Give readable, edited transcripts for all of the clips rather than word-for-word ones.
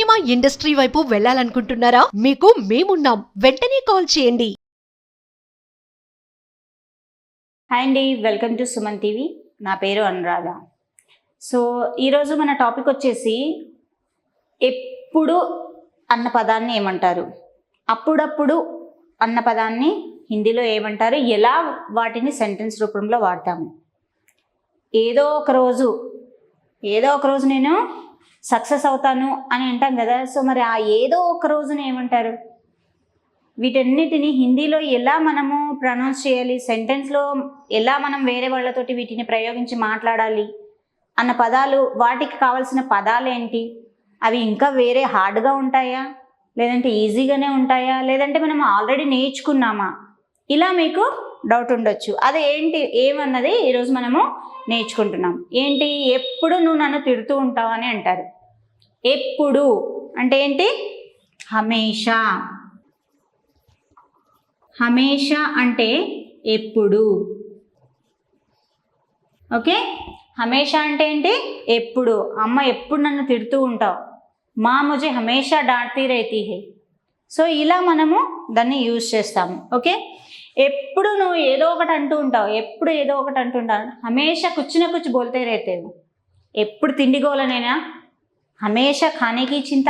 Cinema industry వైపు వెళ్ళాలనుకుంటున్నారా? మీకు మేమున్నాం. వెంటనే కాల్ చేయండి. హాయ్ అండి, వెల్కమ్ టు సుమన్ టీవీ. నా పేరు అనురాధ. సో ఈరోజు మన టాపిక్ వచ్చేసి ఎప్పుడు అన్న పదాన్ని ఏమంటారు, అప్పుడప్పుడు అన్న పదాన్ని హిందీలో ఏమంటారు, ఎలా వాటిని సెంటెన్స్ రూపంలో వాడతాము. ఏదో ఒక రోజు నేను సక్సెస్ అవుతాను అని అంటాం కదా. సో మరి ఆ ఏదో ఒక రోజున ఏమంటారు, వీటన్నిటిని హిందీలో ఎలా మనము ప్రొనౌన్స్ చేయాలి, సెంటెన్స్లో ఎలా మనం వేరే వాళ్ళతోటి వీటిని ప్రయోగించి మాట్లాడాలి అన్న పదాలు, వాటికి కావాల్సిన పదాలు ఏంటి, అవి ఇంకా వేరే హార్డ్గా ఉంటాయా లేదంటే ఈజీగానే ఉంటాయా, లేదంటే మనం ఆల్రెడీ నేర్చుకున్నామా, ఇలా మీకు డౌట్ ఉండొచ్చు. అది ఏమన్నది ఈరోజు మనము నేర్చుకుంటున్నాం. ఏంటి, ఎప్పుడు నువ్వు నన్ను తిడుతూ ఉంటావు అని అంటారు. ఎప్పుడు అంటే ఏంటి, హమేషా. హమేషా అంటే ఎప్పుడు. ఓకే, హమేషా అంటే ఏంటి, ఎప్పుడు. అమ్మ ఎప్పుడు నన్ను తిడుతూ ఉంటావు, మా ముజే హమేషా డాంట్తీ रहती है. సో ఇలా మనము దాన్ని యూజ్ చేస్తాము. ఓకే, ఎప్పుడు నువ్వు ఏదో ఒకటి అంటూ ఉంటావు, ఎప్పుడు ఏదో ఒకటి అంటుంటావు. హమేషా కుచ్ నా కుచ్ బోల్తే रहते हो. ఎప్పుడు తిండిగోలనేనా, హమేషా ఖానేకి చింత.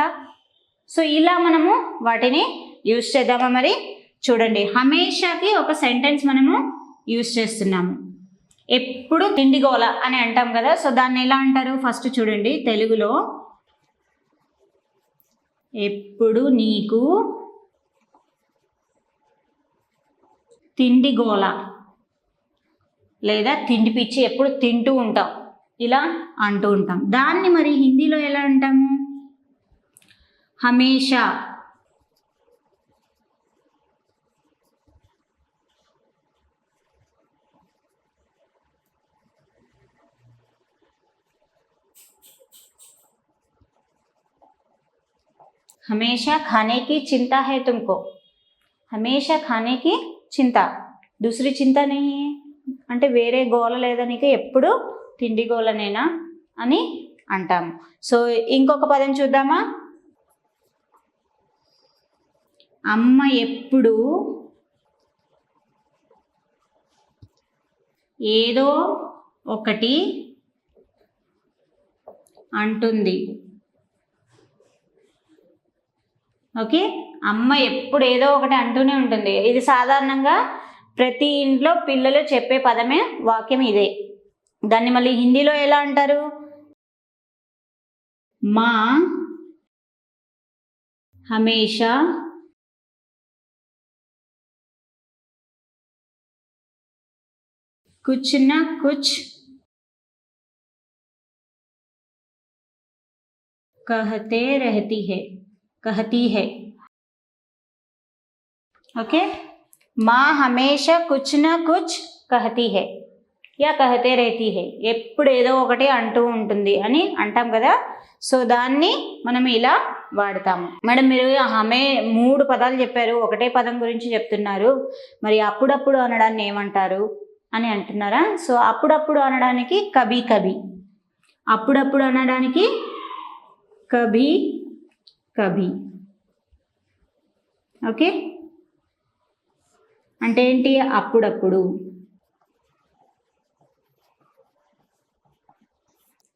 సో ఇలా మనము వాటిని యూజ్ చేద్దామా. మరి చూడండి, హమేషాకి ఒక సెంటెన్స్ మనము యూజ్ చేస్తున్నాము. ఎప్పుడు తిండిగోల అని అంటాం కదా. సో దాన్ని ఎలా అంటారు, ఫస్ట్ చూడండి తెలుగులో. ఎప్పుడు నీకు తిండిగోల లేదా తిండి పిచ్చి, ఎప్పుడు తింటూ ఉంటాం, ఇలా అంటూ ఉంటాం. దాన్ని మరి హిందీలో ఎలా అంటాము, హమేషా. हमेशा खाने की चिंता है तुमको. हमेशा खाने की చింత, दूसरी చింత नहीं है అంటే వేరే గోల లేదా నీకు, ఎప్పుడు తిండి గోలనేనా అని అంటాము. సో ఇంకొక పదం చూద్దామా. అమ్మ ఎప్పుడు ఏదో ఒకటి అంటుంది. ఓకే, అమ్మ ఎప్పుడు ఏదో ఒకటి అంటూనే ఉంటుంది. ఇది సాధారణంగా ప్రతి ఇంట్లో పిల్లలు చెప్పే పదమే, వాక్యం ఇదే. దాన్ని మళ్ళీ హిందీలో ఎలా అంటారు, మా హమేషా कुछ ना कुछ कहते रहती है. ओके, माँ हमेशा कुछ ना कुछ कहती है या कहते रहती है. ఎప్పుడు ఏదో ఒకటి అంటూ ఉంటుంది అని అంటాం కదా. సో దాన్ని మనం ఇలా వాడతాము. మేడం మీరు హమే 3 పదాలు చెప్పారు, ఒకటే పదం గురించి చెప్తున్నారు, మరి అప్పుడప్పుడు అనడాన్ని ఏమంటారు అని అంటున్నారా. సో అప్పుడప్పుడు అనడానికి కభీ కభీ, అప్పుడప్పుడు అనడానికి కభీ కభీ. ఓకే, అంటే ఏంటి, అప్పుడప్పుడు.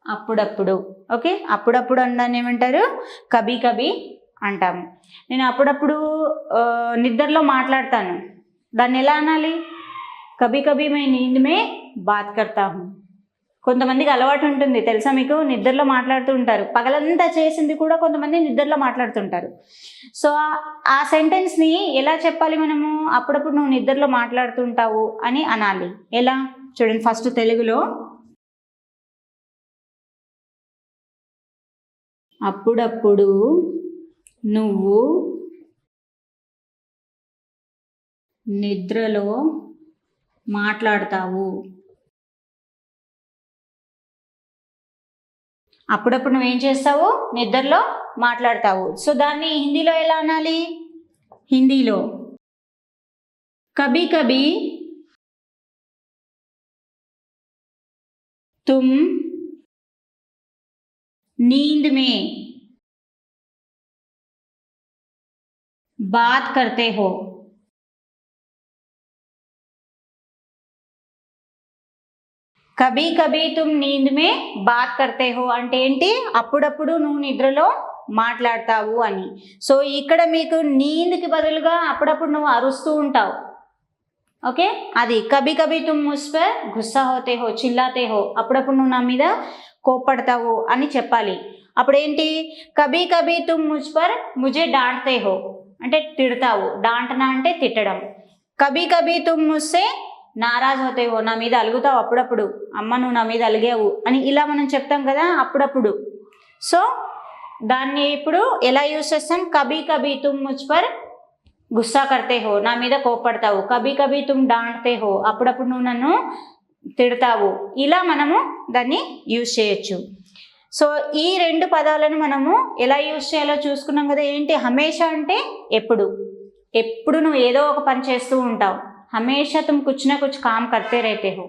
అప్పుడప్పుడు. ఓకే, అప్పుడప్పుడు అనడాన్ని ఏమంటారు, కభీ కభీ అంటాము. నేను అప్పుడప్పుడు నిద్రలో మాట్లాడతాను, దాన్ని ఎలా అనాలి, కభీ కభీ మే నీంద్ మే బాత్ కర్తా హూ. కొంతమందికి అలవాటు ఉంటుంది తెలుసా మీకు, నిద్రలో మాట్లాడుతూ ఉంటారు. పగలంతా చేసింది కూడా కొంతమంది నిద్రలో మాట్లాడుతుంటారు. సో ఆ సెంటెన్స్ని ఎలా చెప్పాలి మనము, అప్పుడప్పుడు నువ్వు నిద్రలో మాట్లాడుతుంటావు అని అనాలి. ఎలా చూడండి, ఫస్ట్ తెలుగులో. అప్పుడప్పుడు నువ్వు నిద్రలో మాట్లాడతావు. అప్పుడప్పుడు నువ్వేం చేస్తావు, నిద్రలో మాట్లాడతావు. సో దాన్ని హిందీలో ఎలా అనాలి, హిందీలో కభీ కభీ తుమ్ नींद में बात करते हो. కభీ కభీ తుమ్ నీంద్ మే బాత్ కర్తే హో అంటే ఏంటి, అప్పుడప్పుడు నువ్వు నిద్రలో మాట్లాడతావు అని. సో ఇక్కడ మీకు నీంద్కి బదులుగా అప్పుడప్పుడు నువ్వు అరుస్తూ ఉంటావు. ఓకే, అది కభీ కభీ తుమ్ ముజ్ పర్ గుస్సా హోతే హో, చిల్లాతే హో, అప్పుడప్పుడు నువ్వు నా మీద కోప్పడతావు అని చెప్పాలి. అప్పుడేంటి, కభీ కభీ తుమ్ ముజ్ పర్ ముజే డాంట్తే హో అంటే తిడతావు. డాంటనా అంటే తిట్టడం. కభీ కభీ తుమ్ ముజ్సే నారాజ్ హోతే హో, నా మీద అలుగుతావు అప్పుడప్పుడు, అమ్మ నువ్వు నా మీద అలిగావు అని ఇలా మనం చెప్తాం కదా అప్పుడప్పుడు. సో దాన్ని ఇప్పుడు ఎలా యూజ్ చేస్తాం, కభీ కభీ తుమ్ ముజ్ పర్ గుస్సా కర్తే హో, నా మీద కోప్పడతావు. కభీ కభీ తుమ్ డాంట్తే హో, అప్పుడప్పుడు నువ్వు నన్ను తిడతావు. ఇలా మనము దాన్ని యూజ్ చేయొచ్చు. సో ఈ రెండు పదాలను మనము ఎలా యూజ్ చేయాలో చూసుకున్నాం కదా. ఏంటి, హమేషా అంటే ఎప్పుడు, ఎప్పుడు నువ్వు ఏదో ఒక పని చేస్తూ ఉంటావు. హమేషా తుమ్ కుచ్ నా కుచ్ కామ్ కర్తే రహతే హో.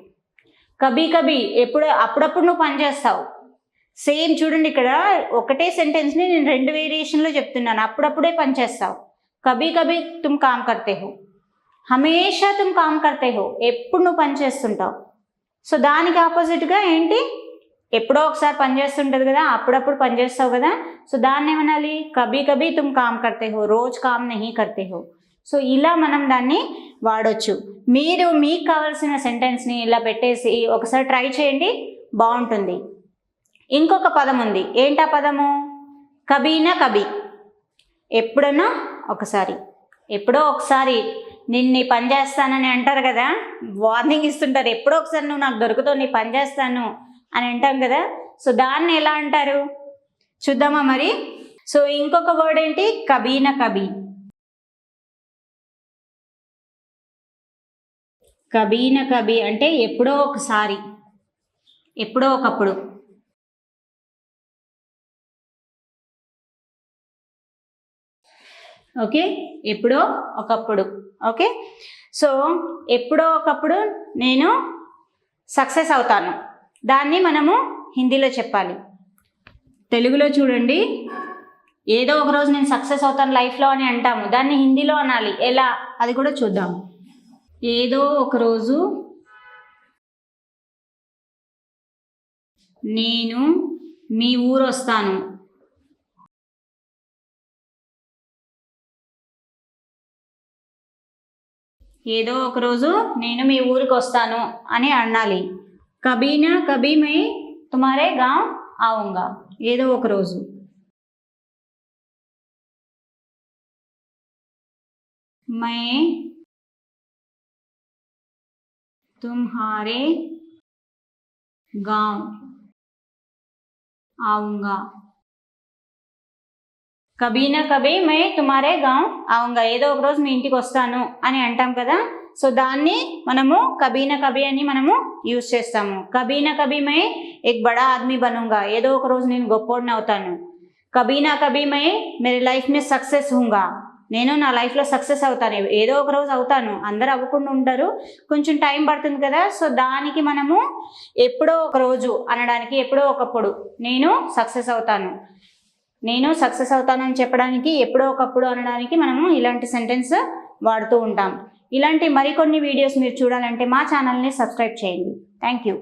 కభీ కభీ అప్పుడప్పుడు నువ్వు పని చేస్తావు. సేమ్ చూడండి, ఇక్కడ ఒకటే సెంటెన్స్ని నేను రెండు వేరియేషన్లో చెప్తున్నాను. అప్పుడప్పుడే పని చేస్తావు. కభీ కభీ తుమ్ కామ్ కర్తే హో, హమేషా తుమ్ కామ్ కర్తే హో, ఎప్పుడు నువ్వు పని చేస్తుంటావు. సో దానికి ఆపోజిట్గా ఏంటి, ఎప్పుడో ఒకసారి పని చేస్తుంటుంది కదా, అప్పుడప్పుడు పని చేస్తావు కదా. సో దాన్ని ఏమనాలి, కభీ కభీ తుమ్ కామ్ కర్తే హో, రోజ్ కామ్ నహీ కర్తే హో. సో ఇలా మనం దాన్ని వాడొచ్చు. మీరు మీకు కావాల్సిన సెంటెన్స్ని ఇలా పెట్టేసి ఒకసారి ట్రై చేయండి, బాగుంటుంది. ఇంకొక పదం ఉంది, ఏంటా పదము, కభీనా కభీ, ఎప్పుడన్నా ఒకసారి. ఎప్పుడో ఒకసారి నిన్ను పని చేస్తానని అంటారు కదా, వార్నింగ్ ఇస్తుంటారు. ఎప్పుడో ఒకసారి నువ్వు నాకు దొరుకుతావు, నీ పని చేస్తాను అని అంటాం కదా. సో దాన్ని ఎలా అంటారు చూద్దామా మరి. సో ఇంకొక వర్డ్ ఏంటి, కభీనా కభీ. కభీనా కభీ అంటే ఎప్పుడో ఒకసారి, ఎప్పుడో ఒకప్పుడు. ఓకే, ఎప్పుడో ఒకప్పుడు. ఓకే, సో ఎప్పుడో ఒకప్పుడు నేను సక్సెస్ అవుతాను, దాన్ని మనము హిందీలో చెప్పాలి. తెలుగులో చూడండి, ఏదో ఒక రోజు నేను సక్సెస్ అవుతాను లైఫ్లో అని అంటాము, దాన్ని హిందీలో అనాలి. ఎలా, అది కూడా చూద్దాం. ఏదో ఒక రోజు నేను మీ ఊరు వస్తాను. ఏదో ఒక రోజు నేను మీ ఊరికి వస్తాను అని అనాలి. కభీనా కభీ మై తుమారే గావ్ ఆऊंगा, ఏదో ఒక రోజు. మై తుమ్హారే గావ్ ఆऊंगा. కభీనా కభీ మై తుమారే గావ్ ఆऊंगा, ఏదో ఒక రోజు మీ ఇంటికి వస్తాను అని అంటాం కదా. సో దాన్ని మనము కభీనా కభీ అని మనము యూజ్ చేస్తాము. కభీనా కభీ మై ఎక్ బడా ఆద్మీ బనూంగా, ఏదో ఒక రోజు నేను గొప్పోడిని అవుతాను. కభీనా కభీ మై మేరే లైఫ్ మే సక్సెస్ హూంగా, నేను నా లైఫ్లో సక్సెస్ అవుతాను, ఏదో ఒక రోజు అవుతాను. అందరూ అవ్వకుండా ఉంటారు, కొంచెం టైం పడుతుంది కదా. సో దానికి మనము ఎప్పుడో ఒక రోజు అనడానికి, ఎప్పుడో ఒకప్పుడు నేను సక్సెస్ అవుతాను, నేను సక్సెస్ అవుతానని చెప్పడానికి, ఎప్పుడో ఒకప్పుడు అనడానికి మనము ఇలాంటి సెంటెన్స్ వాడుతూ ఉంటాం. ఇలాంటి మరికొన్ని వీడియోస్ మీరు చూడాలంటే మా ఛానల్ని సబ్స్క్రైబ్ చేయండి. Thank you.